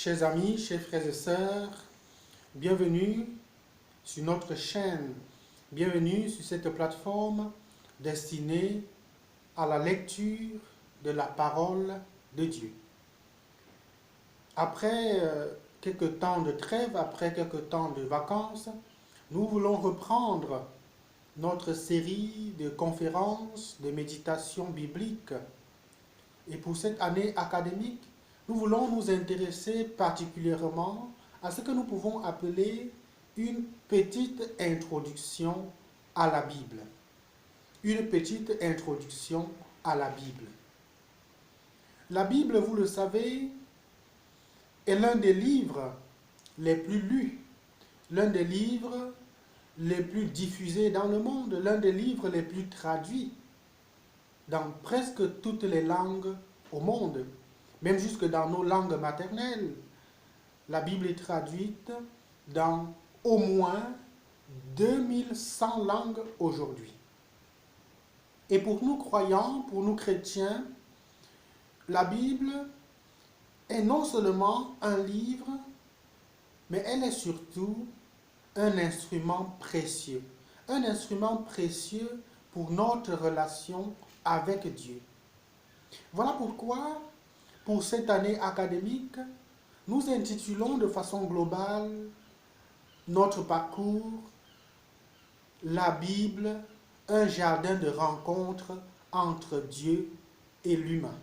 Chers amis, chers frères et sœurs, bienvenue sur notre chaîne, bienvenue sur cette plateforme destinée à la lecture de la parole de Dieu. Après quelques temps de trêve, après quelques temps de vacances, nous voulons reprendre notre série de conférences, de méditations bibliques. Et pour cette année académique, nous voulons nous intéresser particulièrement à ce que nous pouvons appeler une petite introduction à la Bible. Une petite introduction à la Bible. La Bible, vous le savez, est l'un des livres les plus lus, l'un des livres les plus diffusés dans le monde, l'un des livres les plus traduits dans presque toutes les langues au monde, même jusque dans nos langues maternelles. La Bible est traduite dans au moins 2100 langues aujourd'hui. Et pour nous croyants, pour nous chrétiens, la Bible est non seulement un livre, mais elle est surtout un instrument précieux. Un instrument précieux pour notre relation avec Dieu. Voilà pourquoi, pour cette année académique, nous intitulons de façon globale notre parcours « La Bible, un jardin de rencontre entre Dieu et l'humain ».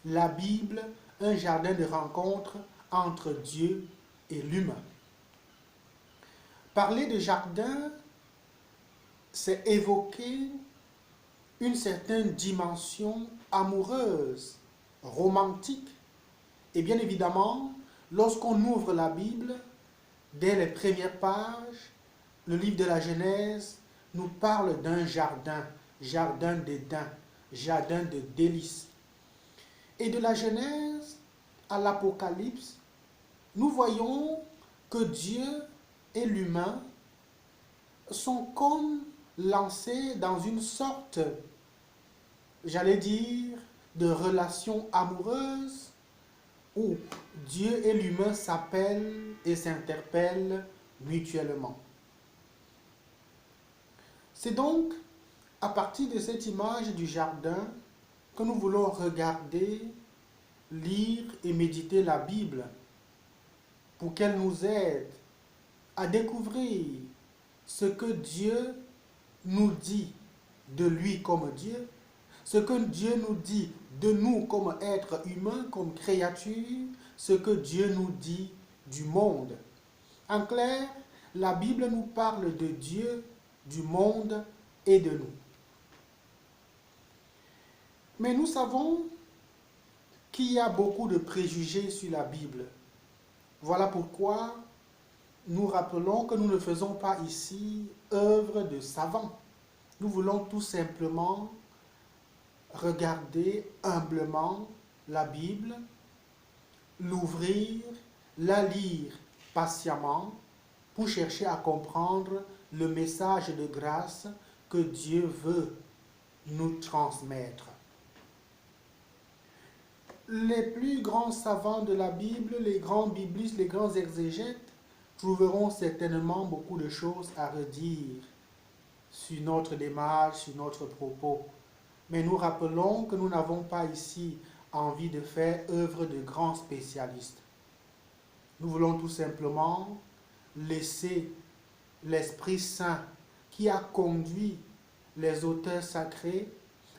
La Bible, un jardin de rencontre entre Dieu et l'humain. Parler de jardin, c'est évoquer une certaine dimension amoureuse, romantique. Et bien évidemment, lorsqu'on ouvre la Bible, dès les premières pages, le livre de la Genèse nous parle d'un jardin, jardin d'Éden, jardin de délices. Et de la Genèse à l'Apocalypse, nous voyons que Dieu et l'humain sont comme lancés dans une sorte, j'allais dire, de relation amoureuse où Dieu et l'humain s'appellent et s'interpellent mutuellement. C'est donc à partir de cette image du jardin que nous voulons regarder, lire et méditer la Bible pour qu'elle nous aide à découvrir ce que Dieu nous dit de lui comme Dieu, ce que Dieu nous dit de nous comme êtres humains, comme créatures, ce que Dieu nous dit du monde. En clair, la Bible nous parle de Dieu, du monde et de nous. Mais nous savons qu'il y a beaucoup de préjugés sur la Bible. Voilà pourquoi nous rappelons que nous ne faisons pas ici œuvre de savants. Nous voulons tout simplement regarder humblement la Bible, l'ouvrir, la lire patiemment pour chercher à comprendre le message de grâce que Dieu veut nous transmettre. Les plus grands savants de la Bible, les grands biblistes, les grands exégètes, trouveront certainement beaucoup de choses à redire sur notre démarche, sur notre propos. Mais nous rappelons que nous n'avons pas ici envie de faire œuvre de grands spécialistes. Nous voulons tout simplement laisser l'Esprit Saint qui a conduit les auteurs sacrés,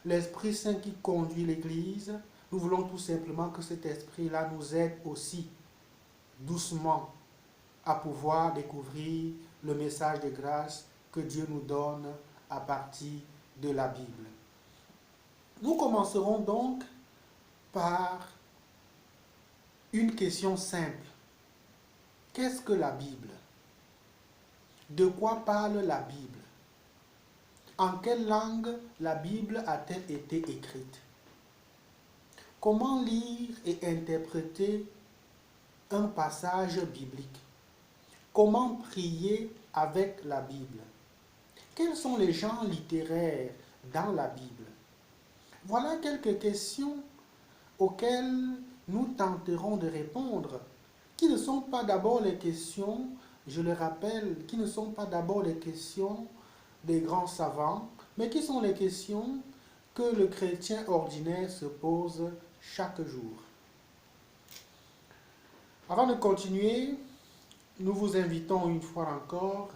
l'Esprit Saint qui conduit l'Église, nous voulons tout simplement que cet esprit-là nous aide aussi doucement à pouvoir découvrir le message de grâce que Dieu nous donne à partir de la Bible. Nous commencerons donc par une question simple. Qu'est-ce que la Bible? De quoi parle la Bible? En quelle langue la Bible a-t-elle été écrite? Comment lire et interpréter un passage biblique? Comment prier avec la Bible? Quels sont les genres littéraires dans la Bible? Voilà quelques questions auxquelles nous tenterons de répondre qui ne sont pas d'abord les questions, je le rappelle, qui ne sont pas d'abord les questions des grands savants, mais qui sont les questions que le chrétien ordinaire se pose chaque jour. Avant de continuer, nous vous invitons une fois encore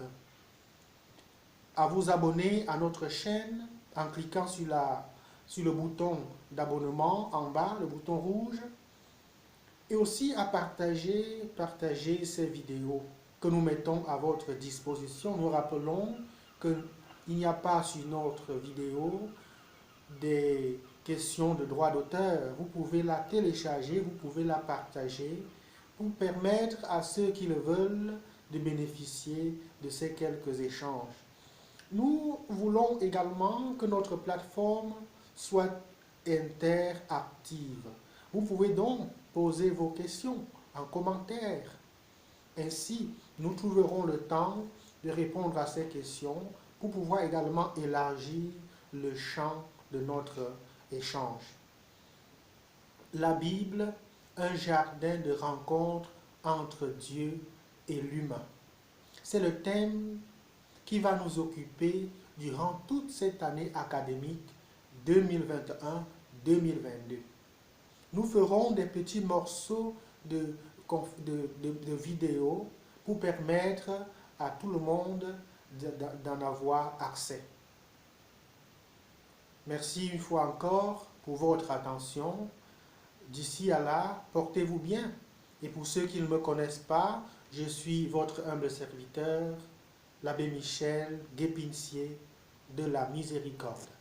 à vous abonner à notre chaîne en cliquant sur le bouton d'abonnement en bas, le bouton rouge, et aussi à partager ces vidéos que nous mettons à votre disposition. Nous rappelons qu'il n'y a pas sur notre vidéo des questions de droit d'auteur. Vous pouvez la télécharger, vous pouvez la partager pour permettre à ceux qui le veulent de bénéficier de ces quelques échanges. Nous voulons également que notre plateforme soit interactive. Vous pouvez donc poser vos questions en commentaire. Ainsi, nous trouverons le temps de répondre à ces questions pour pouvoir également élargir le champ de notre échange. La Bible, un jardin de rencontre entre Dieu et l'humain. C'est le thème qui va nous occuper durant toute cette année académique 2021-2022. Nous ferons des petits morceaux de vidéos pour permettre à tout le monde d'en avoir accès. Merci une fois encore pour votre attention. D'ici à là, portez-vous bien. Et pour ceux qui ne me connaissent pas, je suis votre humble serviteur, l'abbé Michel Guépincier de la Miséricorde.